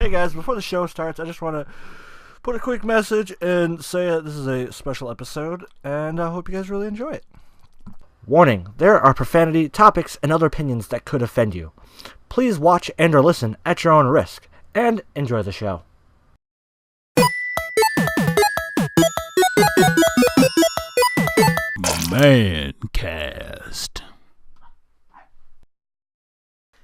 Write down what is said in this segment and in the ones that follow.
Hey guys, before the show starts, I just want to put a quick message and say that this is a special episode, and I hope you guys really enjoy it. Warning, there are profanity, topics, and other opinions that could offend you. Please watch and or listen at your own risk, and enjoy the show. Mankast.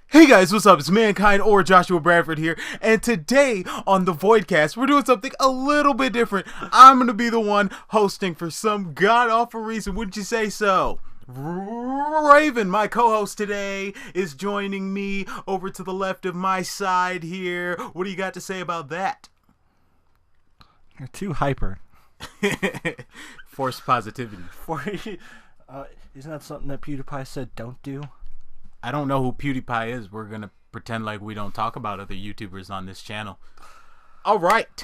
Hey guys, what's up? It's Mankind or Joshua Bradford here, and today on the Voidcast, we're doing something a little bit different. I'm going to be the one hosting for some god-awful reason, wouldn't you say so? Raven, my co-host today, is joining me over to the left of my side here. What do you got to say about that? You're too hyper. Forced positivity. Isn't that something that PewDiePie said don't do? I don't know who PewDiePie is. We're going to pretend like we don't talk about other YouTubers on this channel. All right.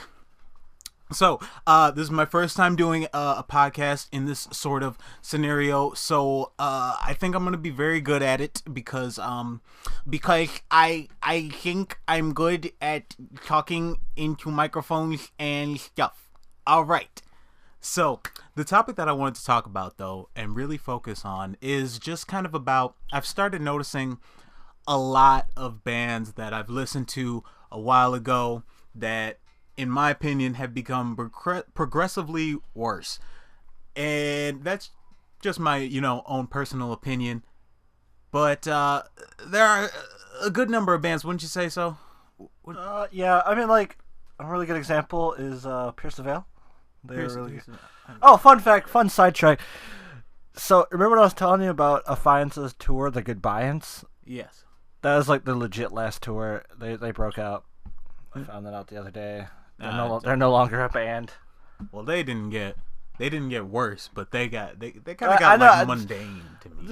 So, this is my first time doing a podcast in this sort of scenario. So, I think I'm going to be very good at it because I think I'm good at talking into microphones and stuff. All right. So, the topic that I wanted to talk about, though, and really focus on is just kind of about, I've started noticing a lot of bands that I've listened to a while ago that, in my opinion, have become progressively worse. And that's just my, own personal opinion. But there are a good number of bands, wouldn't you say so? Yeah, I mean, like, a really good example is Pierce the Veil. Oh, fun fact, fun sidetrack. So, remember when I was telling you about Affiance's tour, the Goodbyeance? Yes. That was like the legit last tour. They broke out. I found that out the other day. They're no longer a band. Well, they didn't get worse, but they kind of got like mundane to me.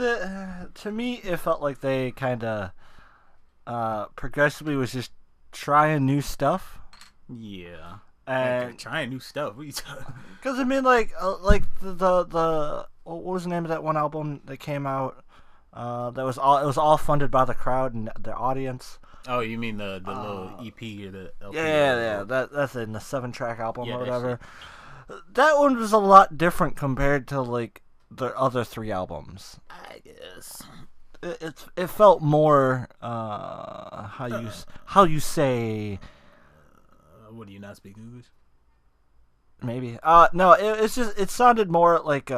To me, it felt like they kind of progressively was just trying new stuff. Yeah. And trying new stuff. Because I mean, like the what was the name of that one album that came out? It was all funded by the crowd and the audience. Oh, you mean the little EP or the LP? Yeah. That's in the 7-track album or whatever. That one was a lot different compared to like the other 3 albums. I guess it felt more how you say. What, do you not speak English? Maybe. No, it sounded more like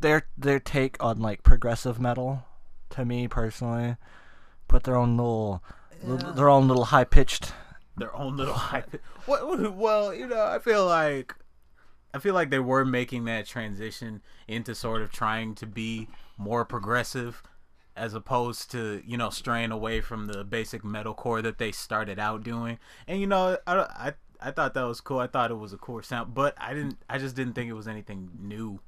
their take on like progressive metal to me personally. Put their own little high pitched. Well, I feel like they were making that transition into sort of trying to be more progressive, as opposed to, straying away from the basic metalcore that they started out doing. And, I thought that was cool. I thought it was a cool sound, but I just didn't think it was anything new.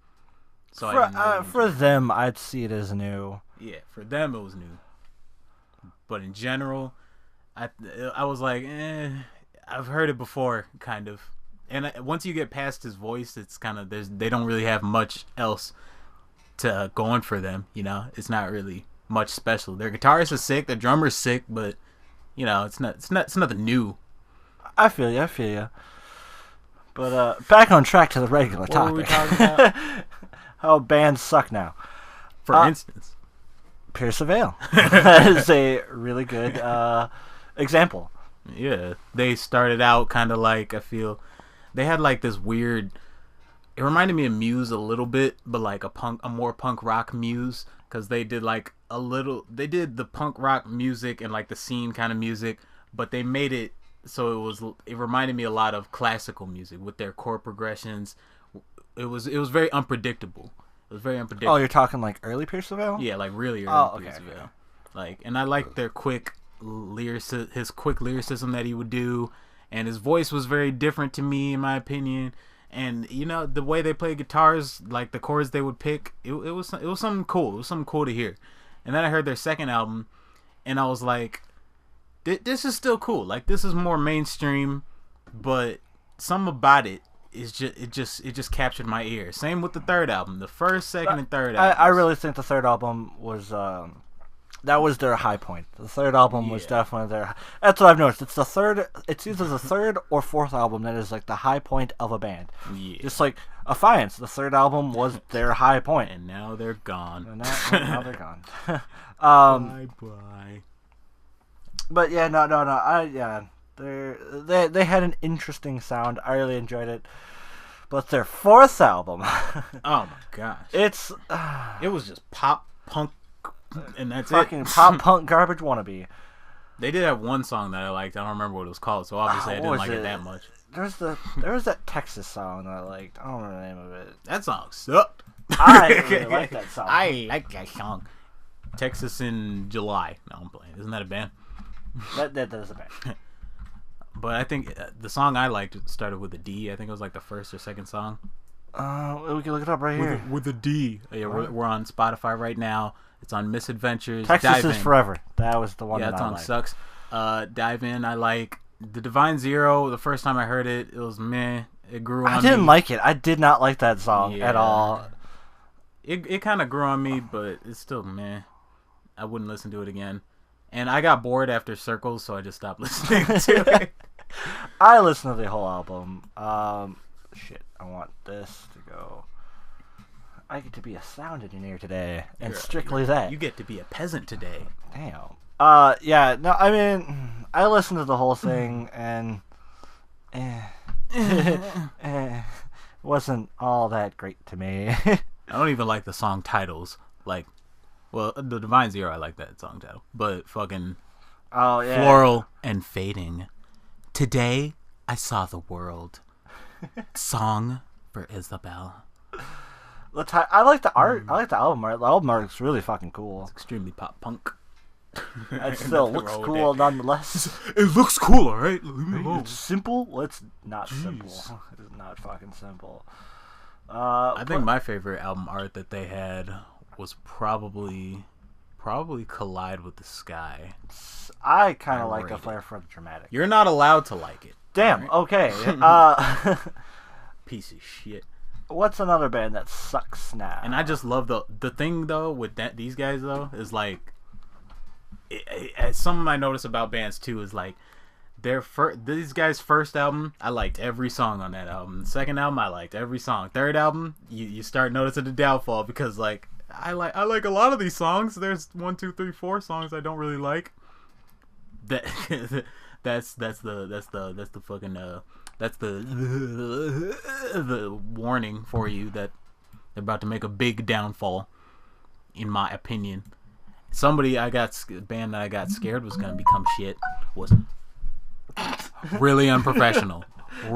So for them, I'd see it as new. Yeah, for them it was new. But in general, I was like, I've heard it before, kind of. And once you get past his voice, it's kind of, they don't really have much else to going for them, It's not really much special. Their guitarist is sick, their drummer's sick, but it's nothing new. I feel you. But back on track to the regular topic. What were we talking about? How bands suck now. For instance, Pierce the Veil. That is a really good example. Yeah, they started out kind of like, I feel they had like this weird. It reminded me of Muse a little bit, but like a more punk rock Muse. Because they did the punk rock music and like the scene kind of music, but they made it so it reminded me a lot of classical music with their chord progressions. It was very unpredictable. It was very unpredictable. Oh, you're talking like early Pierce the Veil? Yeah, like really early Pierce the Veil. Okay. Like, and I liked their his quick lyricism that he would do, and his voice was very different to me, in my opinion. And the way they play guitars, like the chords they would pick, it was something cool. It was something cool to hear. And then I heard their second album, and I was like, this is still cool. Like, this is more mainstream, but something about it is just captured my ear. Same with the third album, the first, second, and third album. I really think the third album was that was their high point. The third album was definitely their. That's what I've noticed. It's the third. It's either the third or fourth album that is like the high point of a band. Yeah. Just like Affiance, the third album was their high point, and now they're gone. And now they're gone. Bye bye. But yeah, no. They had an interesting sound. I really enjoyed it. But their fourth album, oh my gosh, it was just pop punk, and that's fucking pop punk garbage wannabe. They did have one song that I liked. I don't remember what it was called, so obviously I didn't like it that much. There was that Texas song that I liked. I don't remember the name of it. That song sucked. I really like that song. I like that song. Texas in July. No, I'm playing. Isn't that a band? That is a band. But I think the song I liked started with a D. I think it was like the first or second song. We can look it up right here. With a D. Yeah, we're on Spotify right now. It's on Misadventures. Texas is Forever. That was the one that I liked. Yeah, that song sucks. Dive In, I like. The Divine Zero, the first time I heard it, it was meh. It grew on me. I didn't like it. I did not like that song at all. It kind of grew on me, but it's still meh. I wouldn't listen to it again. And I got bored after Circles, so I just stopped listening to it. I listened to the whole album. Shit, I want this to go. I get to be a sound engineer today, and strictly that. You get to be a peasant today. Damn. Yeah, no, I mean, I listened to the whole thing, and wasn't all that great to me. I don't even like the song titles. Like, well, the Divine Zero, I like that song title. But fucking Floral and Fading. Today, I saw the world. Song for Isabel. I like the art. I like the album art. The album art is really fucking cool. It's extremely pop punk. It still looks cool nonetheless. It looks cool, alright? Leave me alone. It's simple? Well, it's not simple. It is not fucking simple. I think my favorite album art that they had was probably Collide with the Sky. I kind of like A Flare for the Dramatic. You're not allowed to like it. Damn, right? Okay. Piece of shit. What's another band that sucks now? And I just love the thing, though, with these guys, though, is like, something I notice about bands, too, is like, these guys' first album, I liked every song on that album. The second album, I liked every song. Third album, you start noticing the downfall, because, like, I like a lot of these songs. There's 1, 2, 3, 4 songs I don't really like. That's the fucking that's the warning for you that they're about to make a big downfall, in my opinion. Band that I got scared was gonna become shit was really unprofessional. A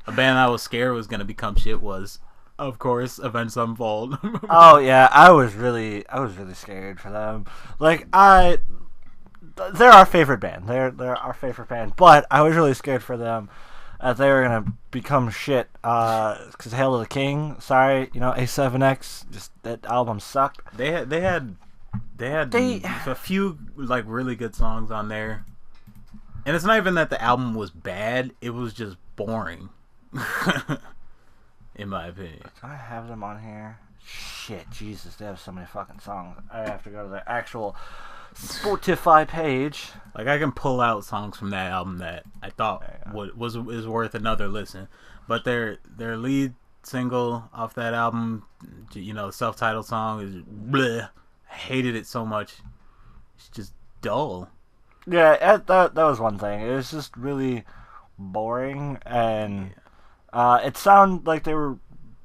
band I was scared was gonna become shit was, of course, Avenged Sevenfold. Oh yeah, I was really scared for them. Like they're our favorite band. They're our favorite band. But I was really scared for them that they were gonna become shit. Because Hail to the King. Sorry, A7X. Just that album sucked. They had a few like really good songs on there, and it's not even that the album was bad. It was just boring, in my opinion. Do I have them on here? Shit, Jesus, they have so many fucking songs. I have to go to their actual Spotify page. Like, I can pull out songs from that album that I thought is worth another listen, but their lead single off that album, self-titled song, is bleh. I hated it so much. It's just dull. Yeah, that was one thing. It was just really boring, and it sounded like they were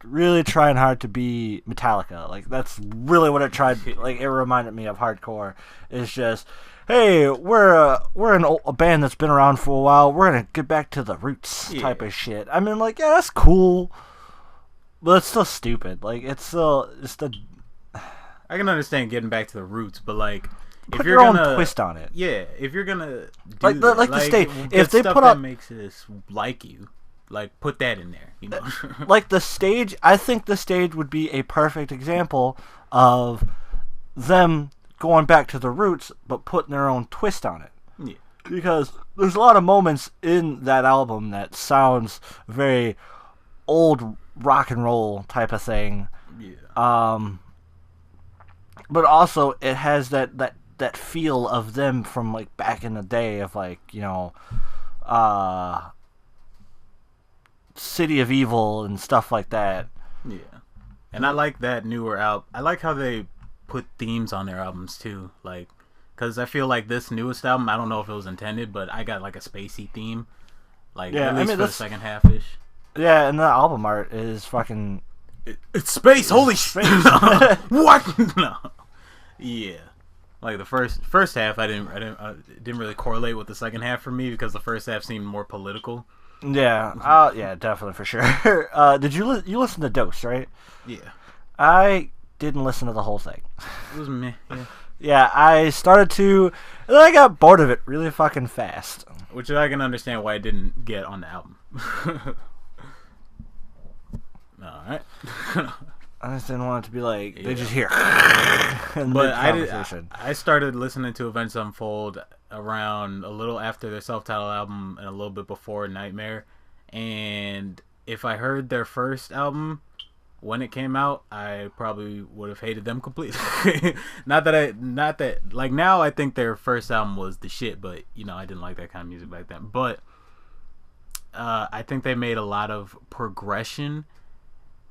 really trying hard to be Metallica. Like, that's really what it tried. Like, it reminded me of hardcore. It's just, hey, we're a band that's been around for a while. We're gonna get back to the roots type of shit. I mean, like, yeah, that's cool, but it's still stupid. Like, it's the. I can understand getting back to the roots, but like, put your own twist on it. Yeah, if you're gonna do like the stage, if they put that up makes this like you. Like, put that in there, Like, the stage, I think the stage would be a perfect example of them going back to the roots, but putting their own twist on it. Yeah. Because there's a lot of moments in that album that sounds very old rock and roll type of thing. Yeah. but also it has that feel of them from like back in the day of like, you know, City of Evil and stuff like that. Yeah. And I like that newer album. I like how they put themes on their albums too, like, because I feel like this newest album, I don't know if it was intended, but I got like a spacey theme, like, at least for the second half ish. Yeah, and the album art is fucking. It's space. Holy shit! What? No. Yeah. Like the first half, I didn't really correlate with the second half for me because the first half seemed more political. Yeah, yeah, definitely for sure. Did you listen to Dose, right? Yeah. I didn't listen to the whole thing. It was meh. Yeah. Yeah, I started to, and then I got bored of it really fucking fast. Which I can understand why I didn't get on the album. Alright. I just didn't want it to be like, they just hear. But I started listening to Avenged Sevenfold around a little after their self-titled album and a little bit before Nightmare. And if I heard their first album when it came out, I probably would have hated them completely. not that like now I think their first album was the shit, but you know, I didn't like that kind of music back then. But I think they made a lot of progression,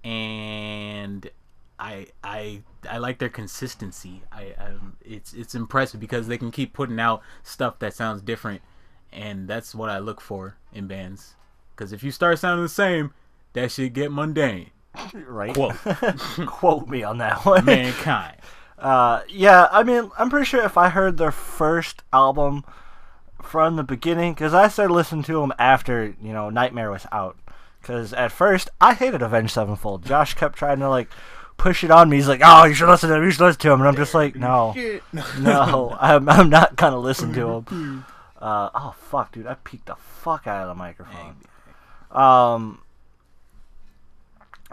and I like their consistency. It's impressive because they can keep putting out stuff that sounds different, and that's what I look for in bands. Because if you start sounding the same, that shit get mundane. Right. Quote. Quote me on that one. Mankind. Yeah, I mean, I'm pretty sure if I heard their first album from the beginning, because I started listening to them after, you know, Nightmare was out. Because at first, I hated Avenged Sevenfold. Josh kept trying to, like, push it on me. He's like, oh, you should listen to him. You should listen to him. And I'm just like, no. No, I'm not going to listen to him. Oh, fuck, dude. I peeked the fuck out of the microphone.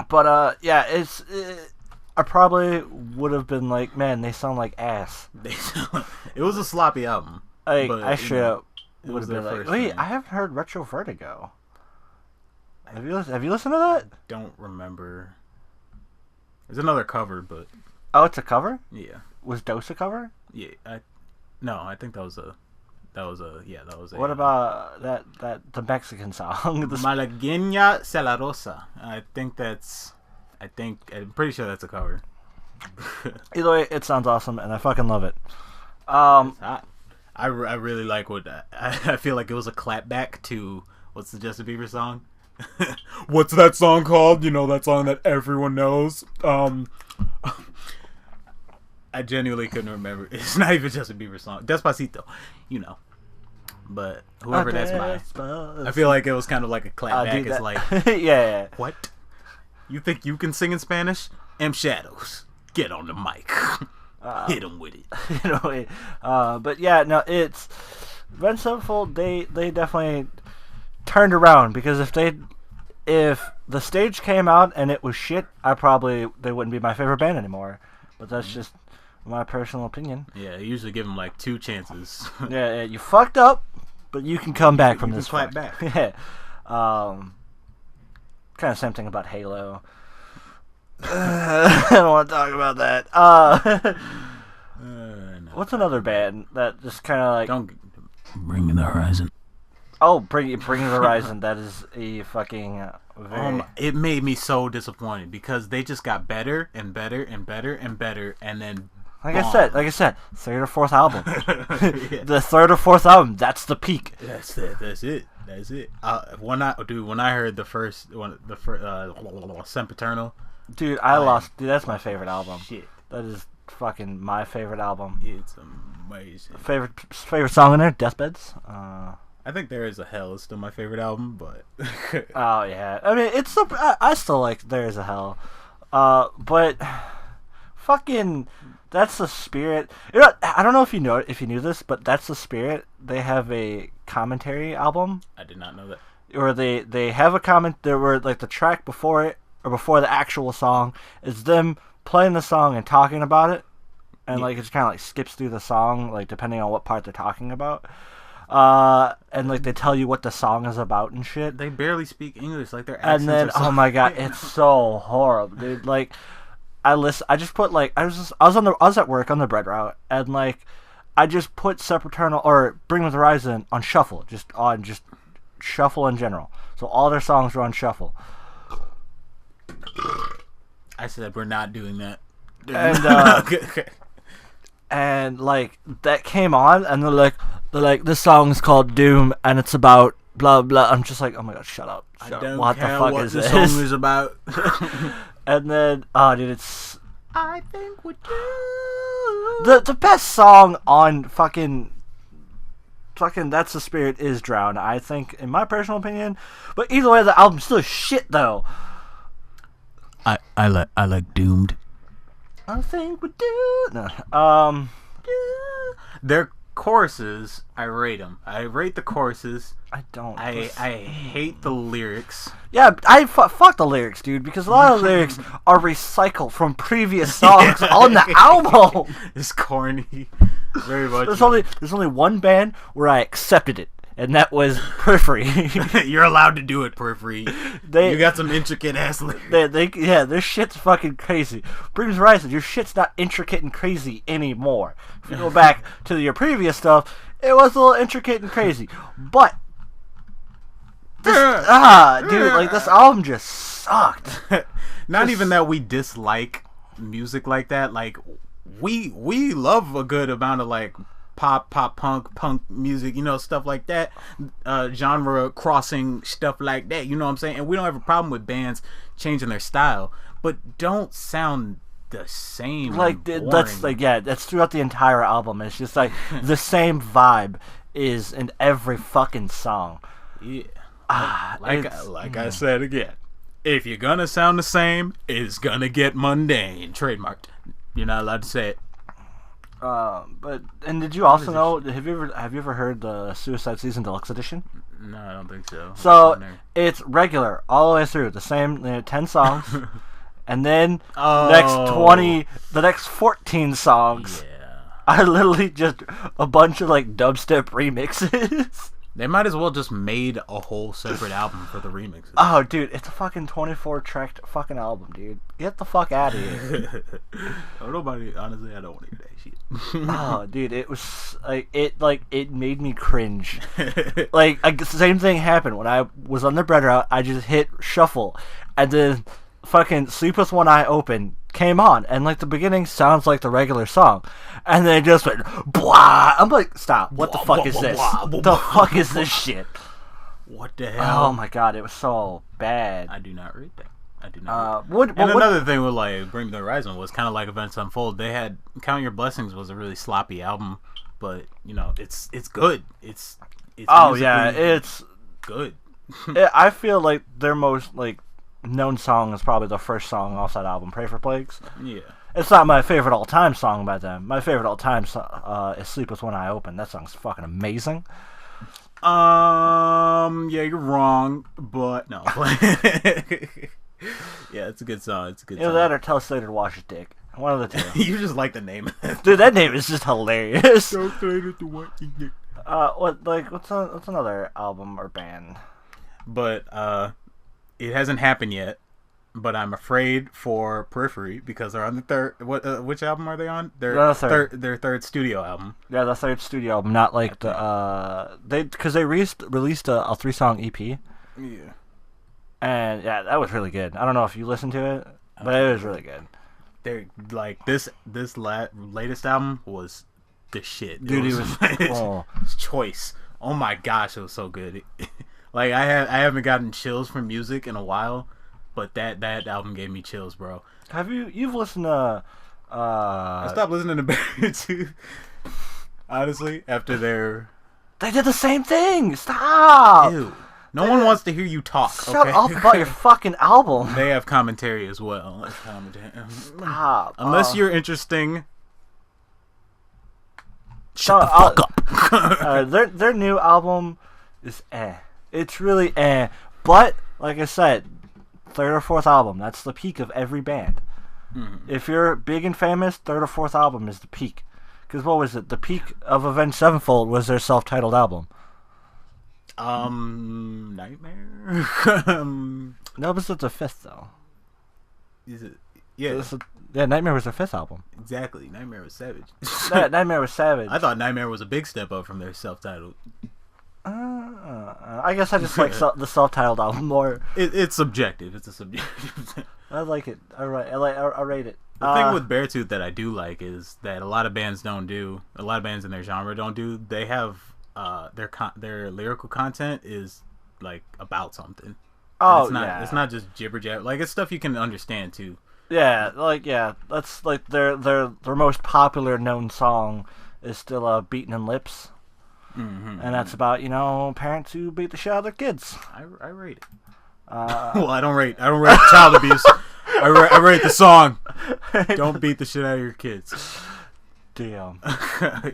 But, yeah, I probably would have been like, man, they sound like ass. It was a sloppy album. Like, but, I should have would have been like, wait, I haven't heard Retro Vertigo. Have you listened to that? I don't remember. There's another cover, but... Oh, it's a cover? Yeah. Was Dose a cover? Yeah. I think that was a... What about the Mexican song? Malagueña Celarosa. I'm pretty sure that's a cover. Either way, it sounds awesome, and I fucking love it. I really like what... I feel like it was a clapback to... What's the Justin Bieber song? What's that song called? You know, that song that everyone knows. I genuinely couldn't remember. It's not even Justin Bieber song. Despacito, you know. But whoever that's by, I feel like it was kind of like a clapback. It's like, yeah. What? You think you can sing in Spanish? M Shadows, get on the mic. Hit him with it. You know, but yeah, no, it's Avenged Sevenfold. They definitely turned around, because if the stage came out and it was shit, they wouldn't be my favorite band anymore. But that's just my personal opinion. Yeah, you usually give them like 2 chances. Yeah, you fucked up, but you can come back from this. You can clap back. Yeah. Kind of same thing about Halo. I don't want to talk about that. No. What's another band that just kind of like... Don't Bring the Horizon. Oh, Bring the Horizon. That is a fucking... it made me so disappointed, because they just got better and better and better and better, and then like I said, 3rd or 4th album. Yeah. The 3rd or 4th album, that's the peak. That's it. When I heard the first Sempiternal, dude, dude, that's my favorite album. Shit, that is fucking my favorite album. It's amazing. Favorite song in there, Deathbeds. I think There Is a Hell is still my favorite album, but oh yeah, I mean, it's still, I still like There Is a Hell, but fucking, that's the Spirit. You know, I don't know if you knew this, but that's the Spirit. They have a commentary album. I did not know that. Or they have a comment. There were like the track before it, or before the actual song, is them playing the song and talking about it, and like it just kind of like skips through the song, like depending on what part they're talking about. And like they tell you what the song is about and shit. They barely speak English, like their accents. And then, are so oh my god, it's so horrible, dude. Like, I just put like I was at work on the bread route, and like I just put Sempiternal or Bring Me the Horizon on shuffle, just shuffle in general. So all their songs are on shuffle. I said we're not doing that. And and like that came on, and they're like this song's called Doom, and it's about blah blah. I'm just like, oh my god, shut up! What the fuck is this? Song is about. And then, dude, it's I think we do. The best song on fucking That's the Spirit is Drown, I think, in my personal opinion. But either way, the album's still shit though. I like Doomed. I think we do. No. Their choruses, I rate them. I rate the choruses. I don't. I hate the lyrics. Yeah, fuck the lyrics, dude, because a lot of lyrics are recycled from previous songs on the album. It's corny, very much. There's only one band where I accepted it, and that was Periphery. You're allowed to do it, Periphery. You got some intricate ass lyrics. Their shit's fucking crazy. Brings Horizon, your shit's not intricate and crazy anymore. If you go back to your previous stuff, it was a little intricate and crazy, but. Dude, like this album just sucked. Not even that we dislike music like that. Like we love a good amount of like pop punk music, stuff like that. Genre crossing stuff like that. You know what I'm saying? And we don't have a problem with bands changing their style, but don't sound the same. Like that's throughout the entire album. It's just like the same vibe is in every fucking song. Yeah. Like I said again, if you're gonna sound the same, it's gonna get mundane. Trademarked. You're not allowed to say it. And did you also know? Have you ever heard the Suicide Season Deluxe Edition? No, I don't think so. So it's regular all the way through, the same 10 songs, and then the next 14 songs are literally just a bunch of like dubstep remixes. They might as well just made a whole separate album for the remixes. Oh, dude, it's a fucking 24-track fucking album, dude. Get the fuck out of here. Honestly, I don't want to hear that shit. Oh, dude, it was it made me cringe. The same thing happened when I was on the bread route. I just hit shuffle, and then fucking Sleep With One Eye Open came on, and like the beginning sounds like the regular song, and then it just went blah. I'm like, stop! What the fuck is this? What the fuck is this shit? What the hell? Oh my god, it was so bad. I do not read that. I do not. Another thing with like Bring Me the Horizon was kind of like Events Unfold. They had Count Your Blessings was a really sloppy album, but it's good. It's it's good. I feel like their most known song is probably the first song off that album, Pray for Plagues. Yeah. It's not my favorite all-time song by them. My favorite all-time is Sleep With One Eye Open. That song's fucking amazing. Yeah, you're wrong, but no. Yeah, it's a good song. It's a good song. That or Tell Slater to Wash His Dick. One of the two. You just like the name. Dude, that name is just hilarious. Tell Slater to wash his dick. What's another album or band? But, it hasn't happened yet, but I'm afraid for Periphery because they're on the third. Which album are they on? Their third studio album. Yeah, the third studio album, not like because they released a 3-song EP. Yeah. And yeah, that was really good. I don't know if you listened to it, but it was really good. They're like this latest album was the shit. Dude, it was cool. Choice. Oh my gosh, it was so good. Like I haven't gotten chills from music in a while, but that album gave me chills, bro. You've listened to I stopped listening to Barry too. Honestly, after they did the same thing. Stop. Ew. No one wants to hear you talk. Shut up about your fucking album. They have commentary as well. Stop. Unless you're interesting. Shut the fuck up. Their new album is It's really but like I said, third or fourth album. That's the peak of every band. Mm-hmm. If you're big and famous, third or fourth album is the peak. Because what was it? The peak of Avenged Sevenfold was their self-titled album. Nightmare. No, but it's the fifth though. Is it? Yeah. Yeah, Nightmare was their 5th album. Exactly. Nightmare was savage. Nightmare was savage. I thought Nightmare was a big step up from their self-titled. I guess I just like the self-titled album more. It's subjective. It's a subjective. I like it. I rate it. The thing with Beartooth that I do like is that a lot of bands don't do. A lot of bands in their genre don't do. They have their lyrical content is like about something. Oh, and it's not just jibber jabber. Like, it's stuff you can understand too. Yeah, that's like their most popular known song is still "Beaten in Lips," and that's about parents who beat the shit out of their kids. I rate it. Well, I don't rate child abuse. I rate the song. Don't beat the shit out of your kids. Damn.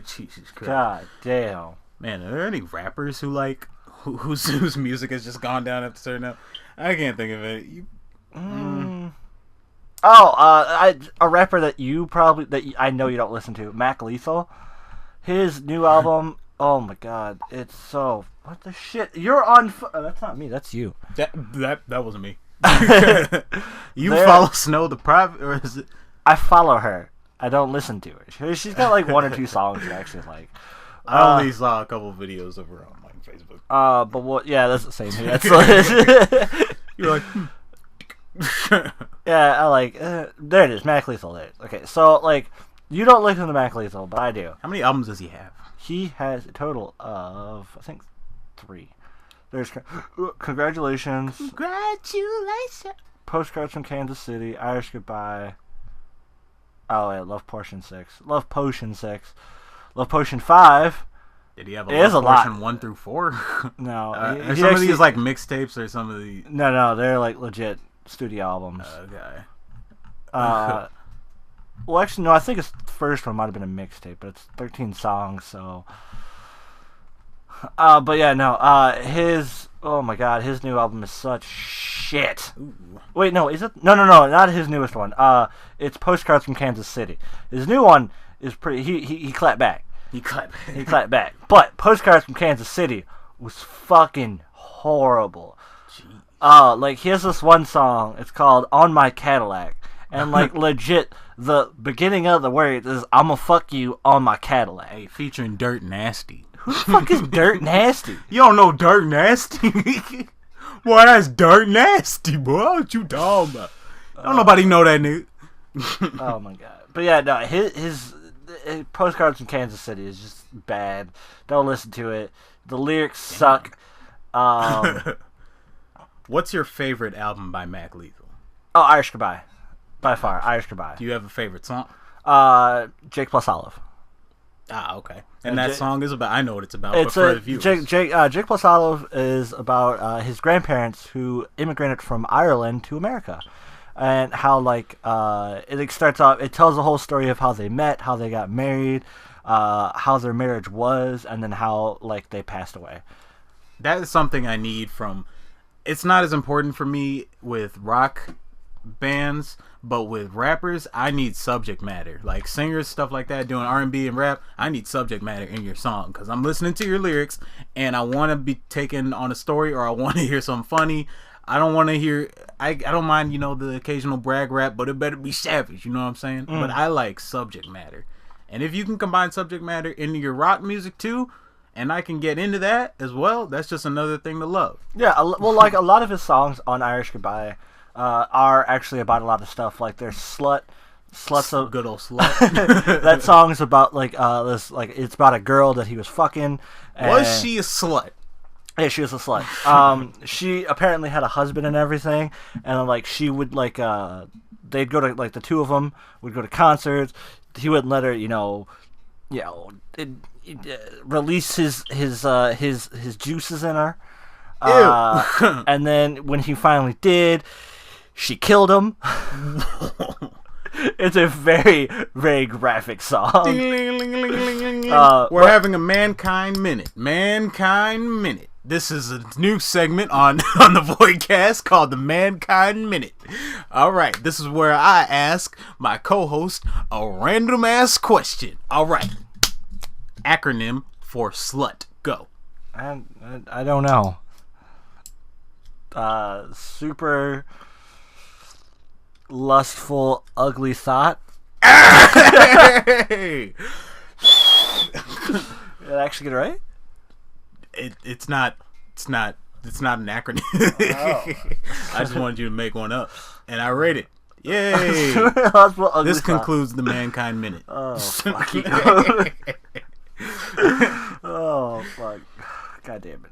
Jesus Christ. God damn. Man, are there any rappers who whose music has just gone down after certain? I can't think of it. A rapper that I know you don't listen to, Mac Lethal. His new album, oh my god, it's so what the shit. You're on. That's not me. That's you. That wasn't me. You follow Snow the Private, or is it? I follow her. I don't listen to her. She's got like 1 or 2 songs I actually like. I only saw a couple of videos of her on like Facebook. But what? Yeah, that's the same thing. That's like, you're like. Yeah, I like. There it is, Mac Lethal. There. Okay, so like, you don't listen to Mac Lethal, but I do. How many albums does he have? He has a total of, I think, 3. There's Congratulations. Congratulations. Postcards from Kansas City. Irish Goodbye. Oh yeah, Love Potion 6. Love Potion 6. Love Potion 5. Did he have a Love Potion 1 through 4? No. Are some of these like mixtapes or some of the? No, they're like legit studio albums. Okay. Well, actually, no. I think his first one might have been a mixtape, but it's 13 songs. So, but yeah, no. Oh my god, his new album is such shit. Ooh. Wait, no, is it? No, not his newest one. It's Postcards from Kansas City. His new one is pretty. He clapped back. He clapped back. But Postcards from Kansas City was fucking horrible. Jeez. Like, he has this one song. It's called "On My Cadillac," and like legit, the beginning of the words is "I'ma fuck you on my Cadillac." Hey, featuring Dirt Nasty. Who the fuck is Dirt Nasty? You don't know Dirt Nasty? Boy, that's Dirt Nasty, boy. What you talking about? Don't nobody know that nigga. Oh my god. But yeah, no, his Postcards from Kansas City is just bad. Don't listen to it. The lyrics suck. What's your favorite album by Mac Lethal? Oh, Irish Goodbye. By far, Irish Goodbye. Do you have a favorite song? Jake plus Olive. Ah, okay. And that song is about, I know what it's about, but for the viewers. Jake plus Olive is about his grandparents who immigrated from Ireland to America. And how, like, it starts off, it tells the whole story of how they met, how they got married, how their marriage was, and then how, like, they passed away. That is something I need from, it's not as important for me with rock bands, but with rappers, I need subject matter. Like, singers, stuff like that, doing R&B and rap, I need subject matter in your song, because I'm listening to your lyrics, and I want to be taken on a story, or I want to hear something funny. I don't want to hear, I don't mind, the occasional brag rap, but it better be savage, you know what I'm saying? But I like subject matter. And if you can combine subject matter into your rock music too, and I can get into that as well, that's just another thing to love. Yeah, well, like, a lot of his songs on Irish Goodbye are actually about a lot of stuff. Like, there's Slut's a good old slut. That song's about, like, this, like, it's about a girl that he was fucking. Was she a slut? Yeah, she was a slut. She apparently had a husband and everything, and like she would like they'd go to, like, the two of them would go to concerts. He wouldn't let her, release his juices in her. And then when he finally did, she killed him. It's a very, very graphic song. We're having a Mankind Minute. Mankind Minute. This is a new segment on the Voidcast called the Mankind Minute. Alright, this is where I ask my co-host a random-ass question. Alright. Acronym for slut. Go. I don't know. Super... lustful, ugly thought. Hey! Did I actually get it right? It's not an acronym. Oh. I just wanted you to make one up, and I rate it. Yay! Lustful, ugly This thought. concludes the Mankind Minute. Oh, fuck you. Oh, fuck. God damn it.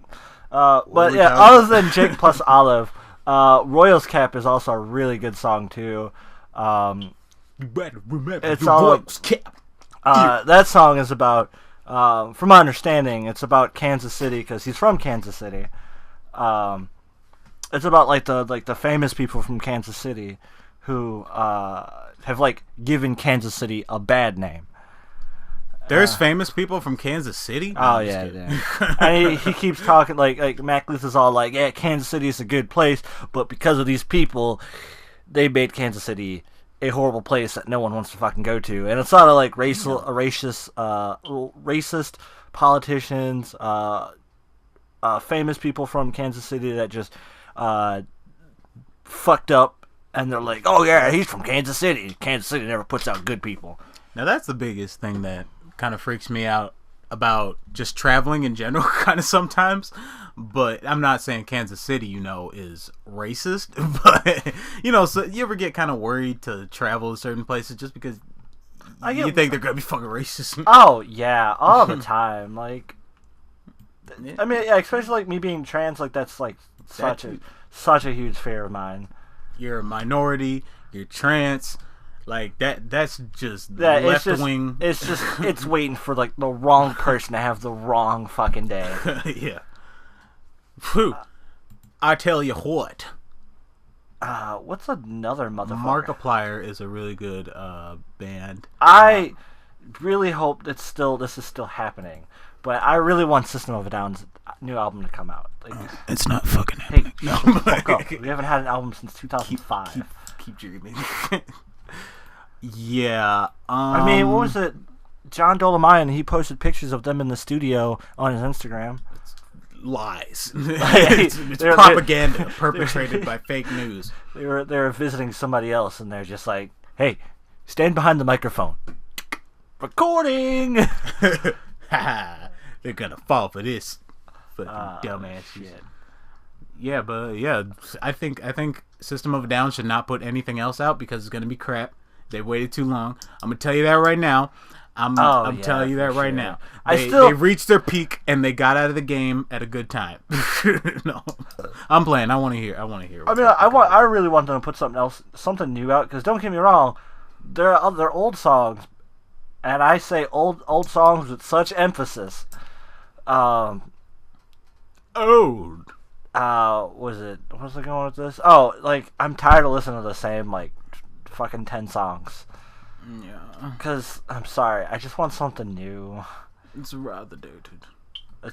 But yeah, other than Jake plus Olive, Royals Cap is also a really good song, too. You better remember It's your all Royals Cap. That song is about, from my understanding, it's about Kansas City, because he's from Kansas City. It's about, like, the famous people from Kansas City who have, like, given Kansas City a bad name. There's famous people from Kansas City? No, Oh I'm just yeah, kidding. yeah. And he keeps talking like Mac Luth is all like, yeah, Kansas City is a good place, but because of these people, they made Kansas City a horrible place that no one wants to fucking go to. And it's sort of like racist politicians, famous people from Kansas City that just fucked up, and they're like, oh yeah, he's from Kansas City. Kansas City never puts out good people. Now that's the biggest thing that kind of freaks me out about just traveling in general, kind of sometimes. But I'm not saying Kansas City, is racist. But, so you ever get kind of worried to travel to certain places just because you think they're going to be fucking racist? Oh, yeah, all the time. Like, I mean, yeah, especially like me being trans, like that's like such a huge fear of mine. You're a minority, you're trans. Like that's just left wing. It's waiting for like the wrong person to have the wrong fucking day. Yeah. Whew. I tell you what. What's another motherfucker? Markiplier is a really good band. I really hope this is still happening, but I really want System of a Down's new album to come out. Like, it's not fucking hey, happening. shut the fuck up. We haven't had an album since 2005. Keep dreaming. Yeah. I mean, what was it? John Dolomite, he posted pictures of them in the studio on his Instagram. Lies. It's propaganda perpetrated by fake news. They were visiting somebody else, and they're just like, "Hey, stand behind the microphone, recording." They're gonna fall for this fucking dumbass shit. Yeah, but yeah, I think System of a Down should not put anything else out because it's gonna be crap. They waited too long. I'm gonna tell you that right now. I'm telling you that right now. They reached their peak and they got out of the game at a good time. No, I'm playing. I want to hear. I mean, I really want them to put something new out. Because don't get me wrong, they're old songs, and I say old songs with such emphasis. Old. Was it? What's I going with this? Oh, like I'm tired of listening to the same like fucking 10 songs. Yeah. Because I'm sorry, I just want something new. It's rather dated.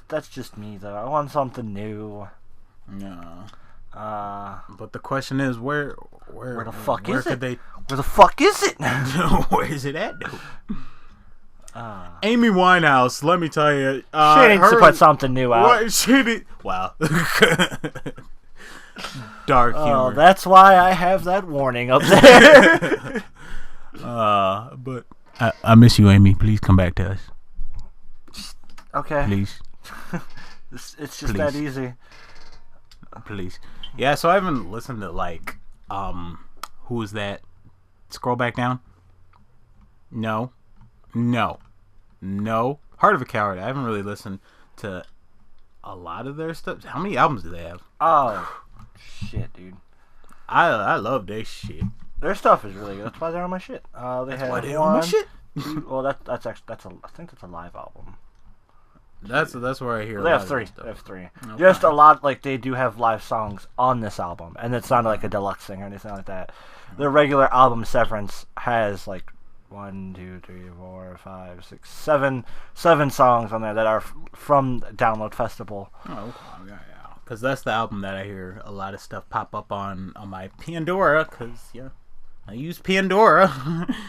That's just me though. I want something new. Yeah. But the question is, where the fuck is it? Where the fuck is it? Where is it at, though? Amy Winehouse, let me tell you, she needs to put something new out. What? Wow. Dark humor. Oh, that's why I have that warning up there. But I miss you, Amy. Please come back to us. Okay. Please. It's just that easy. Please. Yeah, so I haven't listened to like who is that? Scroll back down. No. Heart of a Coward. I haven't really listened to a lot of their stuff. How many albums do they have? Oh, shit, dude. I love their shit. Their stuff is really good. That's why they're on my shit. That's why they're on my shit. Well, I think that's a live album. That's where I hear. They have three. Okay. Just a lot. Like they do have live songs on this album, and it's not like a deluxe thing or anything like that. The regular album Severance has like 1, 2, 3, 4, 5, 6, 7 songs on there that are from Download Festival. Oh, yeah. Because that's the album that I hear a lot of stuff pop up on my Pandora. Because I use Pandora.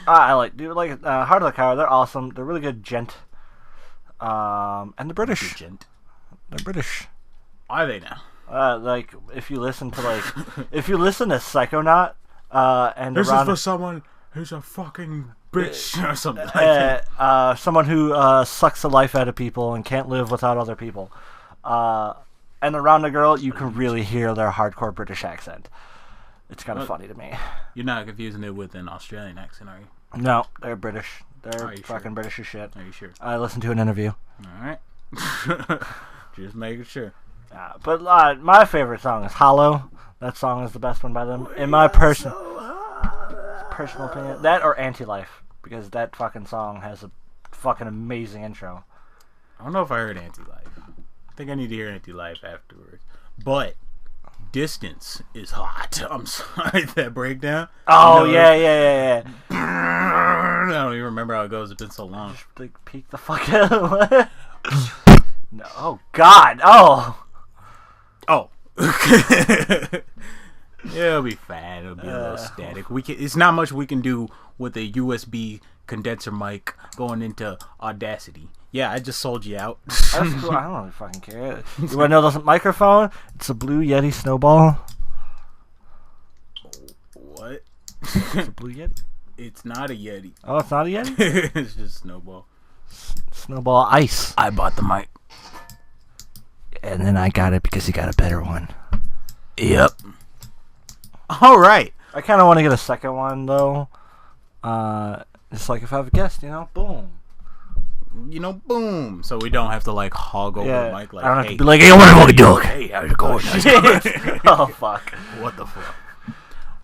I like Heart of the Coward. They're awesome. They're really good gent. And they're British. Gent. They're British. Are they now? Like if you listen to Psychonaut, And this around is for someone who's a fucking bitch or something like that. someone who sucks the life out of people and can't live without other people. And around the girl, you can really hear their hardcore British accent. It's kind of funny to me. You're not confusing it with an Australian accent, are you? No, they're British. They're fucking sure? British as shit. Are you sure? I listened to an interview. Alright. Just making sure. But my favorite song is Hollow. That song is the best one by them. In my personal opinion. That or Anti-Life. Because that fucking song has a fucking amazing intro. I don't know if I heard Anti-Life. I think I need to hear Anti-Life afterwards. But Distance is hot. I'm sorry, that breakdown. Oh, yeah. I don't even remember how it goes. It's been so long. Just like peek the fuck out. No. Oh, God. Oh. Yeah, it'll be fine. It'll be a little static. It's not much we can do with a USB condenser mic going into Audacity. Yeah, I just sold you out. That's cool. I don't really fucking care. You want to know this microphone? It's a Blue Yeti Snowball. What? It's a Blue Yeti. It's not a Yeti. Oh, it's not a Yeti? It's just Snowball. Snowball Ice. I bought the mic. And then I got it because you got a better one. Yep. All right. I kind of want to get a second one, though. It's like if I have a guest, boom. Boom. So we don't have to like hog over the mic. Like, I don't have hey, to be like, hey, I want to fucking do it. Hey, how's it going? Oh, fuck. What the fuck?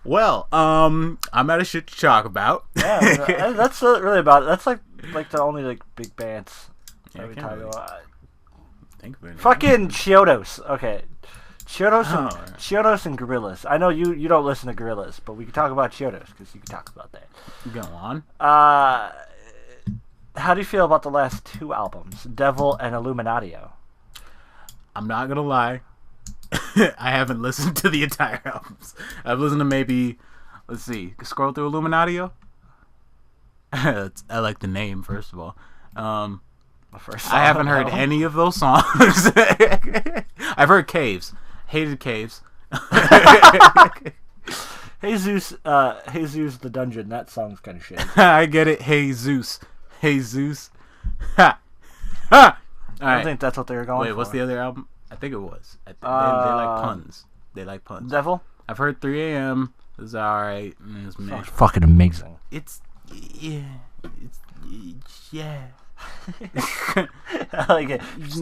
Well, I'm out of shit to talk about. Yeah, that's really about it. That's like the only like big bands that we talk about. Think of it. Fucking Chiodos. Okay. Chiodos and Gorillaz. I know you don't listen to Gorillaz, but we can talk about Chiodos because you can talk about that. Go on. How do you feel about the last two albums, Devil and Illuminatio? I'm not gonna lie. I haven't listened to the entire albums. I've listened to maybe, let's see, scroll through Illuminatio. I like the name, first of all. I haven't heard any of those songs. I've heard Caves. Hated Caves. Jesus the Dungeon. That song's kind of shit. I get it. Jesus. Ha. Ha. I think that's what they were going for. Wait, what's the other album? I think it was. They like puns. They like puns. Devil? I've heard 3 a.m. It's alright. It's fucking amazing. Yeah. I like it. It's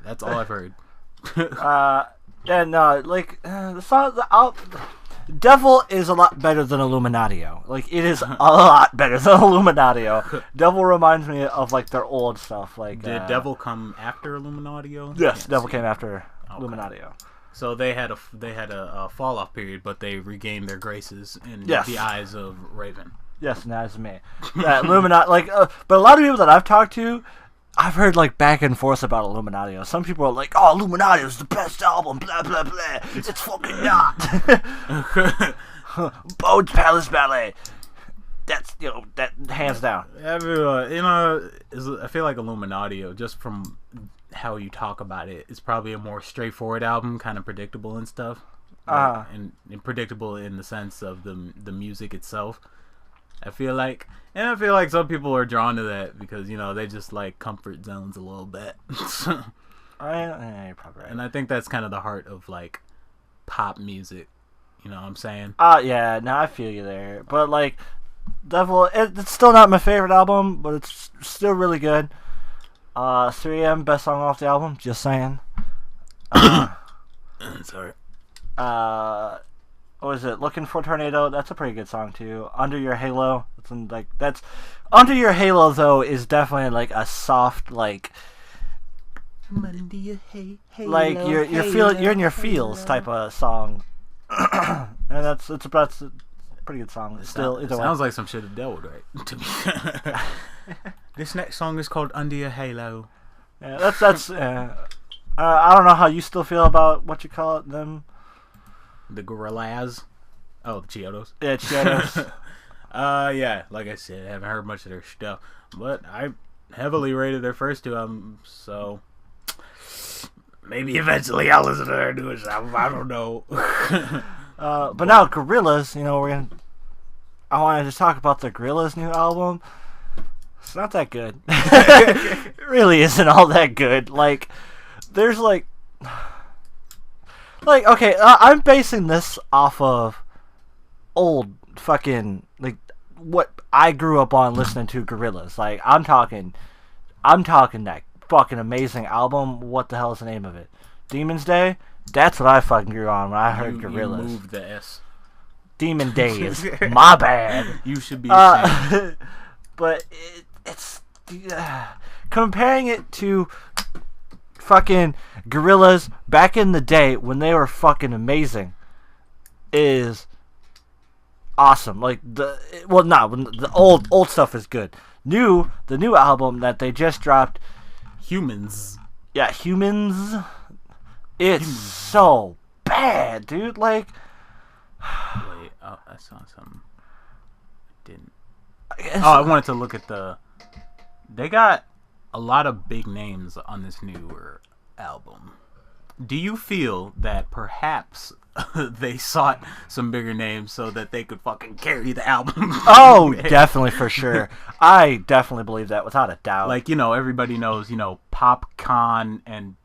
That's all I've heard. The song, Devil is a lot better than Illuminatio. Like, it is a lot better than Illuminatio. Devil reminds me of, like, their old stuff. Like, did Devil come after Illuminatio? Yes, Devil came after Illuminatio. So they had a fall off period, but they regained their graces in the eyes of Raven. Yes, and that's me. Illuminati, but a lot of people that I've talked to, I've heard like back and forth about Illuminatio. Some people are like, "Oh, Illuminatio is the best album." Blah blah blah. It's fucking not. Bode's Palace Ballet. That's that hands down. Everyone, I feel like Illuminatio, just from how you talk about it, is probably a more straightforward album, kind of predictable and stuff. And predictable in the sense of the music itself. I feel like some people are drawn to that because they just like comfort zones a little bit. You're probably right. And I think that's kind of the heart of like pop music. You know what I'm saying? Yeah. No, I feel you there. But like, Devil, it's still not my favorite album, but it's still really good. 3 a.m. best song off the album. Just saying. Sorry. What was it? Looking for a Tornado. That's a pretty good song too. Under Your Halo. That's Under Your Halo though is definitely like a soft like you're in your feels type of song. And that's a pretty good song. Sounds like some shit of Devil, right? To me. This next song is called Under Your Halo. Yeah, that's. I don't know how you still feel about what you call it, them. The Gorillaz. Oh, the Chiodos. Yeah, Chiodos. Yeah, like I said, I haven't heard much of their stuff, but I heavily rated their first two albums, so maybe eventually I'll listen to their newest album. I don't know. But now Gorillaz, I wanted to talk about the Gorillaz new album. It's not that good. It really isn't all that good. Like, there's okay, I'm basing this off of old fucking, like, what I grew up on listening to Gorillaz. Like, I'm talking that fucking amazing album. What the hell is the name of it? Demon's Day? That's what I fucking grew on when I heard Gorillaz. You moved the S. Demon Days. My bad. You should be ashamed. But it's comparing it to fucking Gorillaz back in the day when they were fucking amazing is awesome. Like the old stuff is good. The new album that they just dropped, Humans. Yeah, Humans. It's so bad, dude. Like, wait, I saw something. I didn't. I wanted to look at they got a lot of big names on this newer album. Do you feel that perhaps they sought some bigger names so that they could fucking carry the album? Oh, definitely, for sure. I definitely believe that without a doubt. Like, everybody knows, Popcon and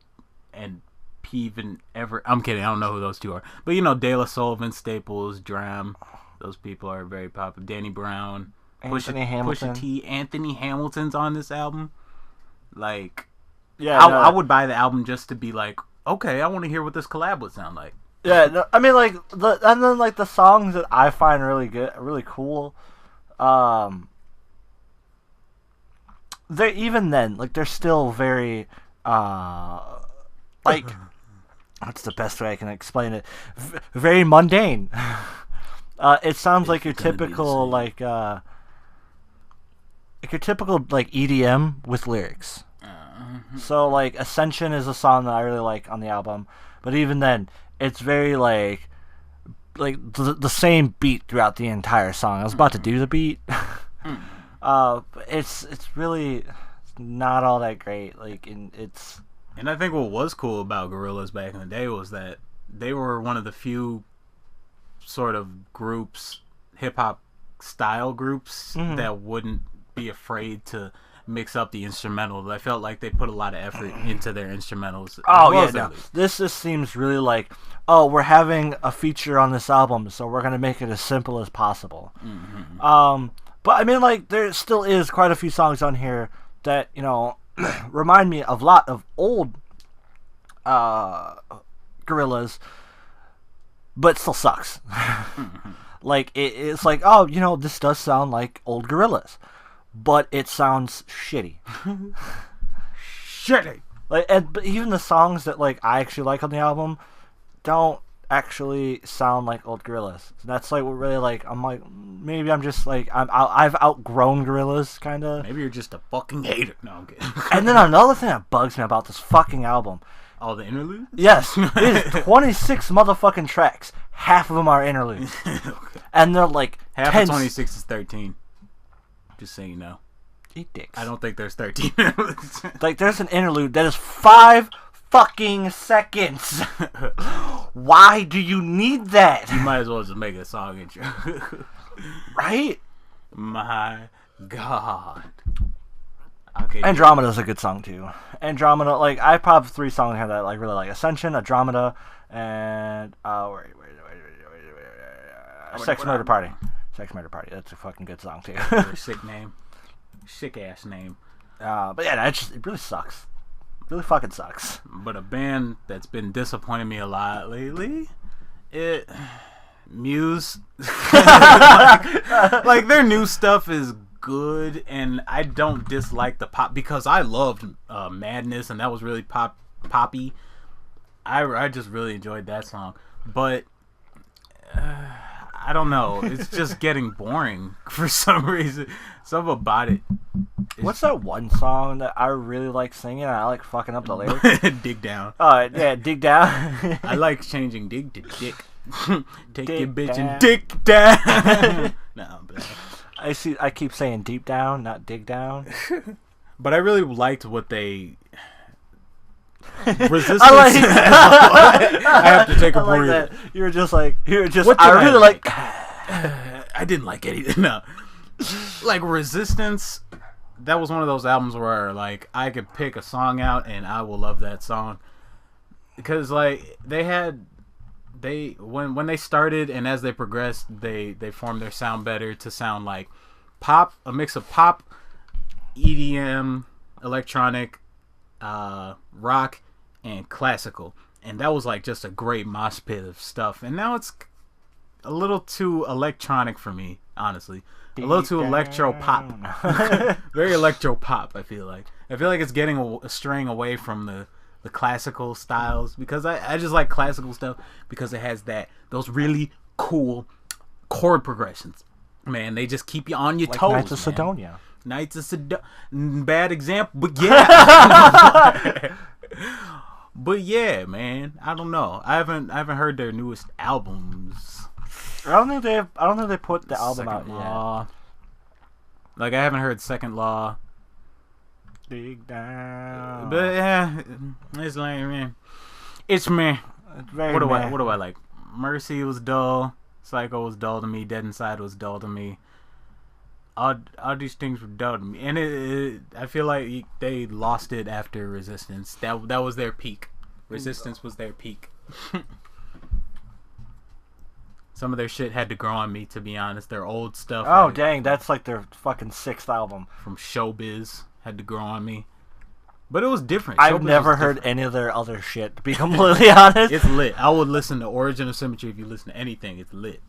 Peeve and I'm kidding, I don't know who those two are. But, De La Sullivan, Staples, Dram, those people are very popular. Danny Brown, Pusha T, Anthony Hamilton's on this album. Like, yeah, I would buy the album just to be like, okay, I want to hear what this collab would sound like. Yeah, no, I mean, like, the songs that I find really good, really cool, they're still very, like, what's the best way I can explain it? Very mundane. It sounds like your typical, EDM with lyrics. So, like, Ascension is a song that I really like on the album, but even then, it's very, like the same beat throughout the entire song. I was about to do the beat. It's really not all that great. And I think what was cool about Gorillaz back in the day was that they were one of the few sort of groups, hip-hop style groups, that wouldn't be afraid to mix up the instrumentals. I felt like they put a lot of effort into their instrumentals. Oh, yeah, no. This just seems really like, we're having a feature on this album, so we're going to make it as simple as possible. But, I mean, like, there still is quite a few songs on here that, remind me of a lot of old Gorillaz, but it still sucks. Like, it's like, this does sound like old Gorillaz, but it sounds shitty. Shitty! But even the songs that, like, I actually like on the album don't actually sound like old Gorillaz. That's, like, what really, like, I'm like, maybe I'm just, like, I've outgrown Gorillaz, kind of. Maybe you're just a fucking hater. No, I'm kidding. And then another thing that bugs me about this fucking album. Oh, the interludes? Yes. It is 26 motherfucking tracks. Half of them are interludes. Okay. And they're, like, half of 26 is 13. Just so you know. Eat dicks. I don't think there's 13 interludes. Like, there's an interlude that is 5 fucking seconds. Why do you need that? You might as well just make a song intro. Right? My God. Okay. Andromeda's a good song too. Andromeda, like, I probably have 3 songs here that I like, really like: Ascension, Andromeda, and Sex Murder Party. Sex Murder Party. That's a fucking good song too. Sick name. Sick ass name. But yeah, it really sucks. It really fucking sucks. But a band that's been disappointing me a lot lately, Muse. like their new stuff is good, and I don't dislike the pop because I loved Madness, and that was really poppy. I just really enjoyed that song, but I don't know. It's just getting boring for some reason. Something about it. What's that one song that I really like singing? I like fucking up the lyrics. Dig Down. Oh, yeah, Dig Down. I like changing dig to dick. Take Dig your bitch down. and dick down. No, but I keep saying deep down, not dig down. But I really liked what they Resistance. I have to take a breather. That. You were just. I really like. I didn't like anything. No, like Resistance. That was one of those albums where like I could pick a song out and I will love that song because like when they started and as they progressed they formed their sound better to sound like pop, a mix of pop, EDM, electronic, rock, and classical, and that was like just a great mosh pit of stuff. And now it's a little too electronic for me, honestly. A little too electro pop. Very electro pop, I feel like it's getting straying away from the classical styles, because I just like classical stuff because it has those really cool chord progressions. Man, they just keep you on your toes. Knights of Sidonia. Knights of Sidonia. Bad example, but yeah. But yeah, man, I don't know. I haven't heard their newest albums. I don't think they put the album out yet. Like, I haven't heard Second Law. Dig down. But yeah, it's like, man, it's meh. It's very what do I like? Mercy was dull. Psycho was dull to me. Dead Inside was dull to me. All these things were dull to me, and I feel like they lost it after Resistance. That was their peak. Resistance was their peak. Some of their shit had to grow on me, to be honest. Their old stuff. Oh, dang. That's like their fucking 6th album. From Showbiz had to grow on me. But it was different. I've never heard any of their other shit, to be completely honest. It's lit. I would listen to Origin of Symmetry if you listen to anything. It's lit.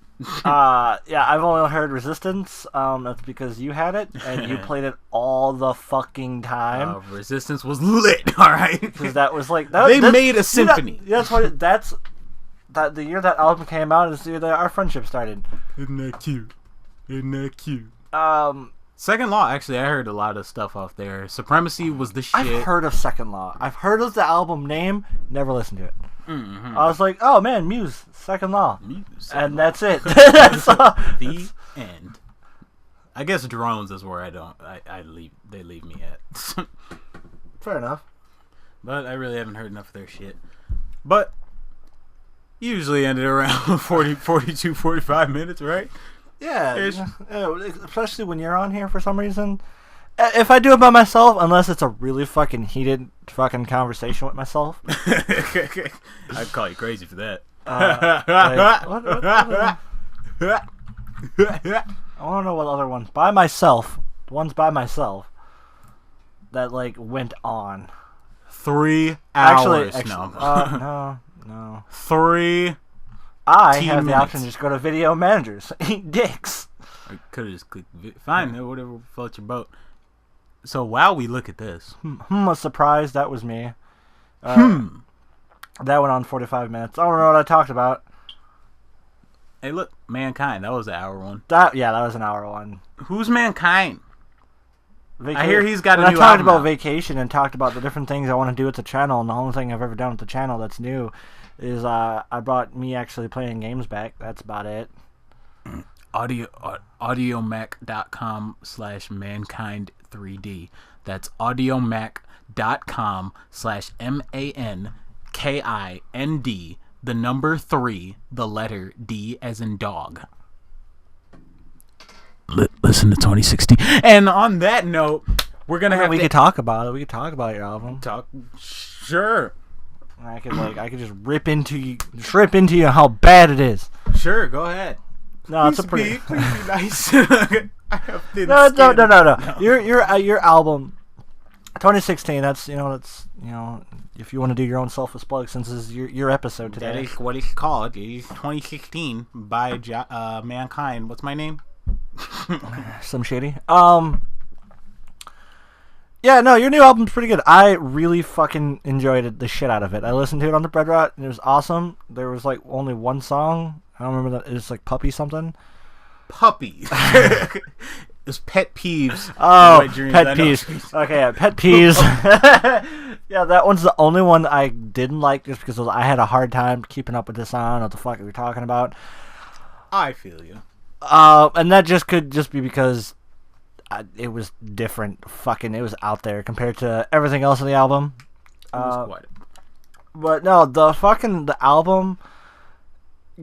Yeah, I've only heard Resistance. That's because you had it, and you played it all the fucking time. Resistance was lit, alright? Because that was like... They made a symphony. The year that album came out is the year that our friendship started. Isn't that cute? Second Law, actually, I heard a lot of stuff off there. Supremacy was the shit. I've heard of Second Law. I've heard of the album name, never listened to it. Mm-hmm. I was like, oh man, Muse, Second Law. And that's it. That's all. The end. I guess Drones is where they leave me at. Fair enough. But I really haven't heard enough of their shit. But usually ended around 42, 45 minutes, right? Yeah, especially when you're on here for some reason. If I do it by myself, unless it's a really fucking heated fucking conversation with myself. I'd call you crazy for that. I want to know what other ones by myself. The ones by myself that like went on. 3 hours. Actually, no. 3. I have the option to just go to video managers, eat dicks. I could have just clicked. Fine, whatever floats your boat. So while we look at this, a surprise. That was me. That went on 45 minutes. I don't know what I talked about. Hey, look, Mankind. That was an hour one. That was an hour one. Who's Mankind? I hear he's got a new album. I talked about Vacation and talked about the different things I want to do with the channel, and the only thing I've ever done with the channel that's new is I brought me actually playing games back. That's about it. Audiomac.com/mankind3D. That's audiomac.com/MANKIND, the number 3, the letter D as in dog. Listen to 2016. And on that note, we're gonna have. We could talk about it. We could talk about your album. Sure. I could just rip into you how bad it is. Sure, go ahead. No, it's a pretty. Please be nice. No. Your album, 2016. That's if you want to do your own selfless plug, since this is your episode today. That is what it's called. It is 2016 by Mankind. What's my name? Some shady. Yeah, no, your new album's pretty good. I really fucking enjoyed the shit out of it. I listened to it on the bread route, and it was awesome. There was like only one song. I don't remember that. It was like Puppy something. Puppy. It was Pet Peeves. Oh, Pet Peeves. Okay, yeah, Pet Peeves. Yeah, that one's the only one I didn't like just because I had a hard time keeping up with the sound. What the fuck are we talking about? I feel you. And that could just be because it was different. Fucking, it was out there compared to everything else on the album. It was quite But no, the album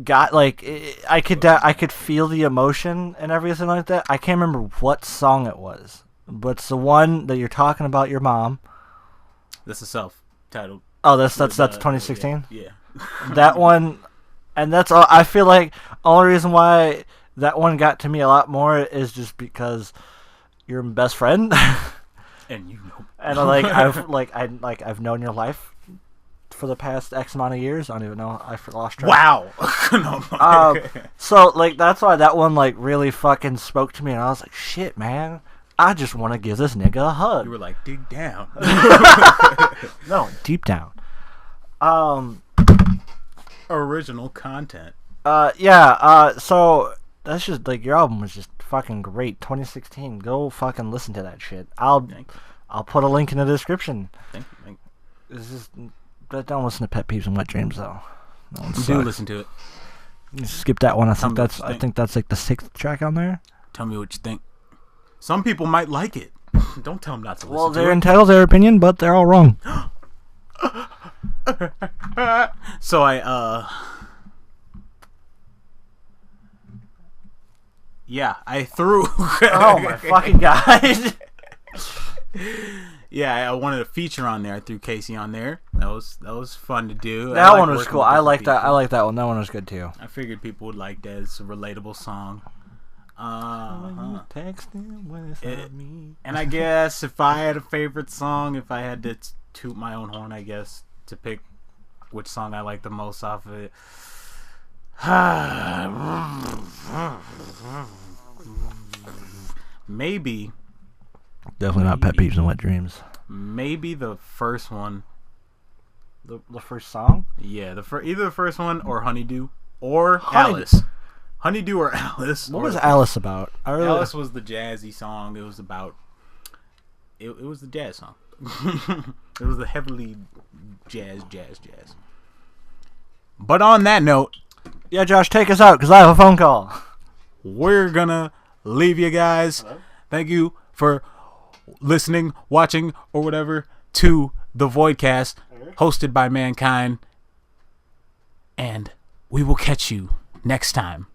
got like I could feel the emotion and everything like that. I can't remember what song it was, but it's the one that you're talking about your mom. That's a self-titled. Oh, that's 2016. Yeah. That one, and that's all. I feel like only reason why that one got to me a lot more is just because you're my best friend, and you know, and I've known your life for the past X amount of years. I don't even know. I lost track. Wow. So like that's why that one like really fucking spoke to me, and I was like, shit, man. I just want to give this nigga a hug. You were like, dig down. No, deep down. Original content. So that's just like your album was just fucking great. 2016. Go fucking listen to that shit. I'll put a link in the description. Thank you. It's just, but don't listen to Pet Peeves and Wet Dreams though. Do listen to it. Skip that one. I think that's like the 6th track on there. Tell me what you think. Some people might like it. Don't tell them not to listen to it. Well, they're entitled to their opinion, but they're all wrong. So I threw. Oh my fucking god. Yeah, I wanted a feature on there. I threw Casey on there. That was fun to do. That one was cool. I like that. I like that one. That one was good too. I figured people would like that. It's a relatable song. Texting without me. And I guess if I had a favorite song, if I had to toot my own horn, I guess, to pick which song I like the most off of it. Maybe. Definitely not Pet Peeves and Wet Dreams. Maybe the first one. The first song? Yeah, either the first one or Honeydew or Alice. Honeydew or Alice. What was Alice about? Alice was the jazzy song. It was about. It was the jazz song. It was the heavily jazz. But on that note, yeah, Josh, take us out because I have a phone call. We're gonna leave you guys. Hello? Thank you for listening, watching, or whatever to the Voidcast, hosted by Mankind, and we will catch you next time.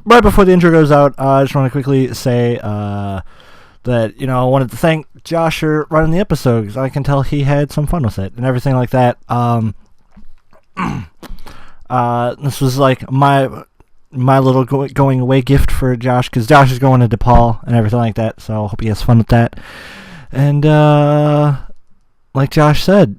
Right before the intro goes out, I just want to quickly say that, I wanted to thank Josh for running the episode because I can tell he had some fun with it and everything like that. This was like my little going away gift for Josh because Josh is going to DePaul and everything like that, so I hope he has fun with that. And like Josh said,